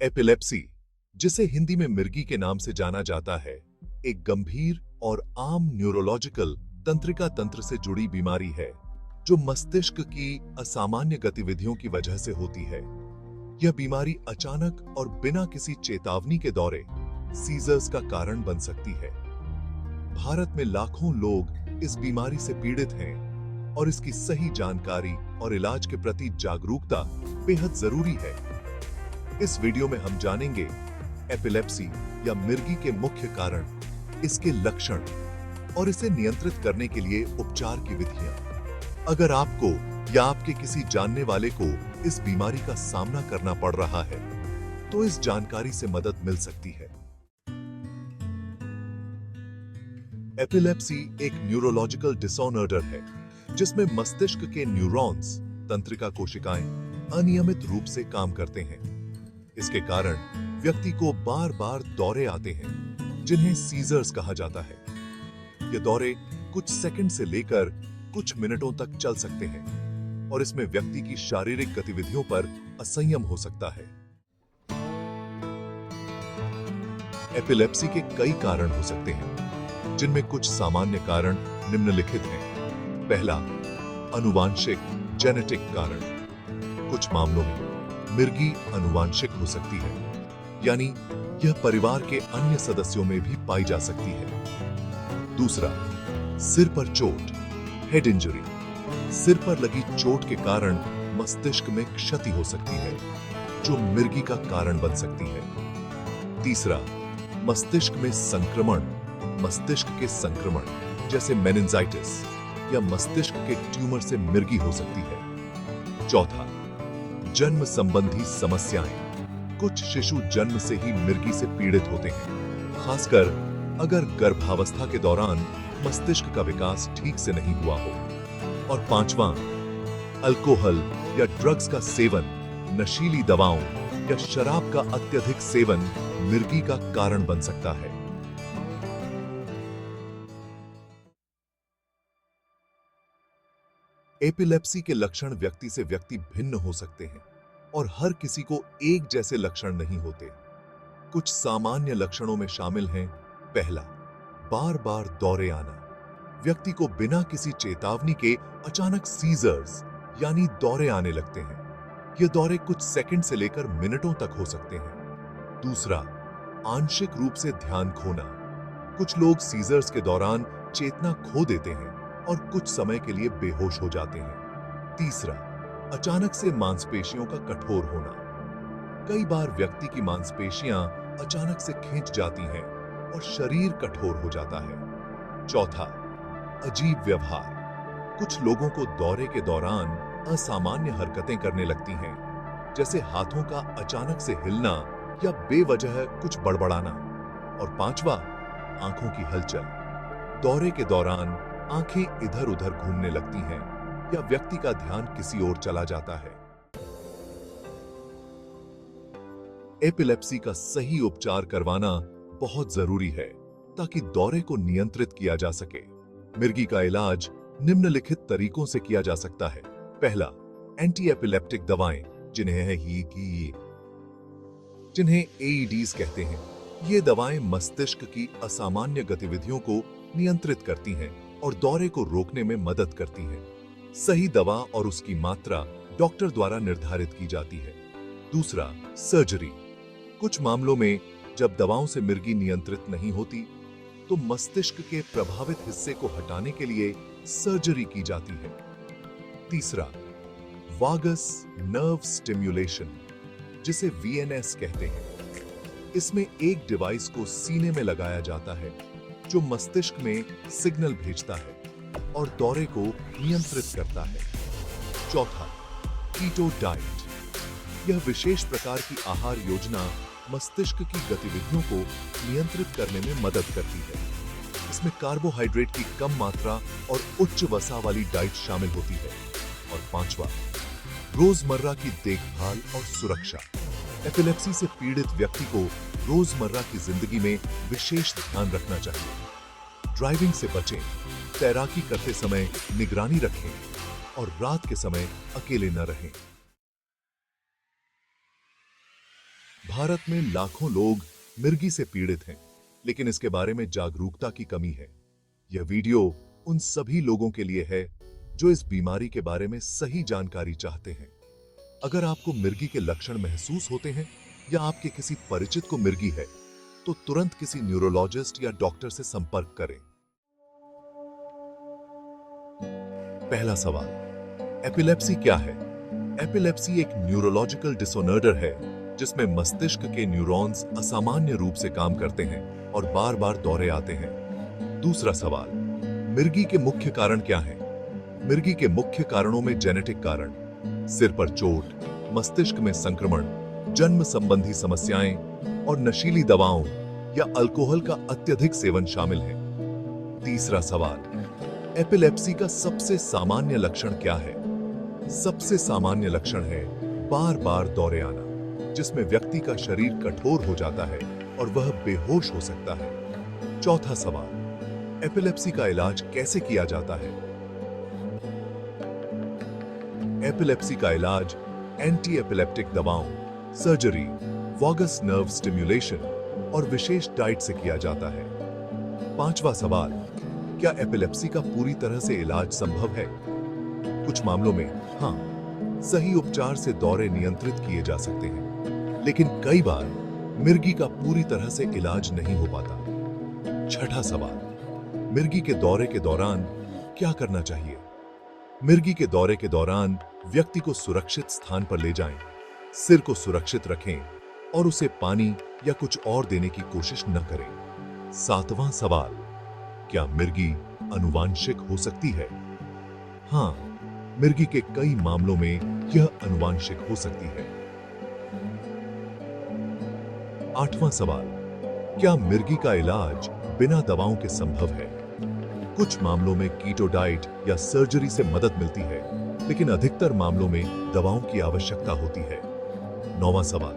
Epilepsy, जिसे हिंदी में मिर्गी के नाम से जाना जाता है, एक गंभीर और आम न्यूरोलॉजिकल तंत्रिका तंत्र से जुड़ी बीमारी है जो मस्तिष्क की असामान्य गतिविधियों की वजह से होती है। यह बीमारी अचानक और बिना किसी चेतावनी के दौरे सीजर्स का कारण बन सकती है। भारत में लाखों लोग इस बीमारी से पीड़ित हैं और इसकी सही जानकारी और इलाज के प्रति जागरूकता बेहद जरूरी है। इस वीडियो में हम जानेंगे एपिलेप्सी या मिर्गी के मुख्य कारण, इसके लक्षण और इसे नियंत्रित करने के लिए उपचार की विधियां। अगर आपको या आपके किसी जानने वाले को इस बीमारी का सामना करना पड़ रहा है, तो इस जानकारी से मदद मिल सकती है। एपिलेप्सी एक न्यूरोलॉजिकल डिसऑर्डर है जिसमें मस्तिष्क के न्यूरॉन्स, तंत्रिका कोशिकाएं, अनियमित रूप से काम करते हैं। इसके कारण व्यक्ति को बार-बार दौरे आते हैं जिन्हें सीजर्स कहा जाता है। ये दौरे कुछ सेकंड से लेकर कुछ मिनटों तक चल सकते हैं और इसमें व्यक्ति की शारीरिक गतिविधियों पर असंयम हो सकता है। एपिलेप्सी के कई कारण हो सकते हैं, जिनमें कुछ सामान्य कारण निम्नलिखित हैं। पहला, आनुवांशिक जेनेटिक कारण। कुछ मामलों में मिर्गी आनुवांशिक हो सकती है, यानी यह परिवार के अन्य सदस्यों में भी पाई जा सकती है। दूसरा, सिर पर चोट, हेड इंजरी। सिर पर लगी चोट के कारण मस्तिष्क में क्षति हो सकती है, जो मिर्गी का कारण बन सकती है। तीसरा, मस्तिष्क में संक्रमण। मस्तिष्क के संक्रमण जैसे मेनिंजाइटिस या मस्तिष्क के ट्यूमर से मिर्गी हो सकती है। चौथा, जन्म संबंधी समस्याएं। कुछ शिशु जन्म से ही मिर्गी से पीड़ित होते हैं, खासकर अगर गर्भावस्था के दौरान मस्तिष्क का विकास ठीक से नहीं हुआ हो। और पांचवां, अल्कोहल या ड्रग्स का सेवन, नशीली दवाओं या शराब का अत्यधिक सेवन मिर्गी का कारण बन सकता है। एपिलेप्सी के लक्षण व्यक्ति से व्यक्ति भिन्न हो सकते हैं और हर किसी को एक जैसे लक्षण नहीं होते। कुछ सामान्य लक्षणों में शामिल हैं। पहला, बार-बार दौरे आना। व्यक्ति को बिना किसी चेतावनी के अचानक सीजर्स यानी दौरे आने लगते हैं। ये दौरे कुछ सेकंड से लेकर मिनटों तक हो सकते हैं। दूसरा, आंशिक रूप से ध्यान खोना। कुछ लोग सीजर्स के दौरान चेतना खो देते हैं और कुछ समय के लिए बेहोश हो जाते हैं। तीसरा, अचानक से मांसपेशियों का कठोर होना। कई बार व्यक्ति की मांसपेशियां अचानक से खींच जाती हैं और शरीर कठोर हो जाता है। चौथा, अजीब व्यवहार। कुछ लोगों को दौरे के दौरान असामान्य हरकतें करने लगती हैं, जैसे हाथों का अचानक से हिलना या बेवजह कुछ बड़बड़ाना। और पांचवा, आंखों की हलचल। दौरे के दौरान आंखें इधर-उधर घूमने लगती हैं या व्यक्ति का ध्यान किसी और चला जाता है। एपिलेप्सी का सही उपचार करवाना बहुत जरूरी है ताकि दौरे को नियंत्रित किया जा सके। मिर्गी का इलाज निम्नलिखित तरीकों से किया जा सकता है। पहला, एंटी एपिलेप्टिक दवाएं, जिन्हें एईडीज कहते हैं। ये दवाएं मस्तिष्क की असामान्य गतिविधियों को नियंत्रित करती हैं और दौरे को रोकने में मदद करती हैं। सही दवा और उसकी मात्रा डॉक्टर द्वारा निर्धारित की जाती है। दूसरा, सर्जरी। कुछ मामलों में जब दवाओं से मिर्गी नियंत्रित नहीं होती, तो मस्तिष्क के प्रभावित हिस्से को हटाने के लिए सर्जरी की जाती है। तीसरा, वागस नर्व स्टिम्युलेशन, जिसे वीएनएस कहते हैं। इसमें एक डिवाइस को सीने में लगाया जाता है जो मस्तिष्क में सिग्नल भेजता है और दौरे को नियंत्रित करता है। चौथा, कीटो डाइट। यह विशेष प्रकार की आहार योजना मस्तिष्क की गतिविधियों को नियंत्रित करने में मदद करती है। इसमें कार्बोहाइड्रेट की कम मात्रा और उच्च वसा वाली डाइट शामिल होती है। और पांचवा, रोजमर्रा की देखभाल और सुरक्षा। एपिलेप्सी से पीड़ित व्यक्ति को रोजमर्रा की जिंदगी में विशेष ध्यान रखना चाहिए। ड्राइविंग से बचें, तैराकी करते समय निगरानी रखें और रात के समय अकेले न रहें। भारत में लाखों लोग मिर्गी से पीड़ित हैं, लेकिन इसके बारे में जागरूकता की कमी है। यह वीडियो उन सभी लोगों के लिए है जो इस बीमारी के बारे में सही जानकारी चाहते हैं। अगर आपको मिर्गी के लक्षण महसूस होते हैं या आपके किसी परिचित को मिर्गी है, तो तुरंत किसी न्यूरोलॉजिस्ट या डॉक्टर से संपर्क करें। पहला सवाल, एपिलेप्सी क्या है? एपिलेप्सी एक न्यूरोलॉजिकल डिसऑर्डर है जिसमें मस्तिष्क के न्यूरॉन्स असामान्य रूप से काम करते हैं और बार-बार दौरे आते हैं। दूसरा सवाल, मिर्गी के मुख्य कारण क्या हैं? मिर्गी के मुख्य कारणों में जेनेटिक कारण, सिर पर चोट, मस्तिष्क में संक्रमण, जन्म संबंधी समस्याएं और नशीली दवाओं या अल्कोहल का अत्यधिक सेवन शामिल है। तीसरा सवाल, एपिलेप्सी का सबसे सामान्य लक्षण क्या है? सबसे सामान्य लक्षण है बार-बार दौरे आना, जिसमें व्यक्ति का शरीर कठोर हो जाता है और वह बेहोश हो सकता है। चौथा सवाल, एपिलेप्सी का इलाज कैसे किया जाता है? एपिलेप्सी का इलाज एंटी एपिलेप्टिक दवाओं, सर्जरी, वागस नर्व स्टिम्युलेशन और विशेष डाइट से किया जाता है। पांचवा सवाल, क्या एपिलेप्सी का पूरी तरह से इलाज संभव है? कुछ मामलों में हाँ, सही उपचार से दौरे नियंत्रित किए जा सकते हैं, लेकिन कई बार मिर्गी का पूरी तरह से इलाज नहीं हो पाता। छठा सवाल, मिर्गी के दौरे के दौरान क्या करना चाहिए? मिर्गी के दौरे के दौरान व्यक्ति को सुरक्षित स्थान पर ले जाएं, सिर को सुरक्षित रखें और उसे पानी या कुछ और देने की कोशिश न करें। सातवां सवाल, क्या मिर्गी आनुवांशिक हो सकती है? हाँ, मिर्गी के कई मामलों में यह आनुवांशिक हो सकती है। आठवां सवाल, क्या मिर्गी का इलाज बिना दवाओं के संभव है? कुछ मामलों में कीटो डाइट या सर्जरी से मदद मिलती है, लेकिन अधिकतर मामलों में दवाओं की आवश्यकता होती है। नौवां सवाल,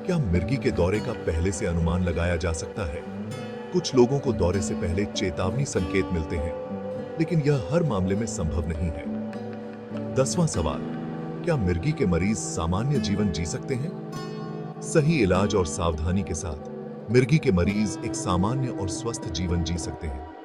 क्या मिर्गी के दौरे का पहले से अनुमान लगाया जा सकता है? कुछ लोगों को दौरे से पहले चेतावनी संकेत मिलते हैं, लेकिन यह हर मामले में संभव नहीं है। 10वां सवाल, क्या मिर्गी के मरीज सामान्य जीवन जी सकते हैं? सही इलाज और सावधानी के साथ मिर्गी के मरीज एक सामान्य और स्वस्थ जीवन जी सकते हैं।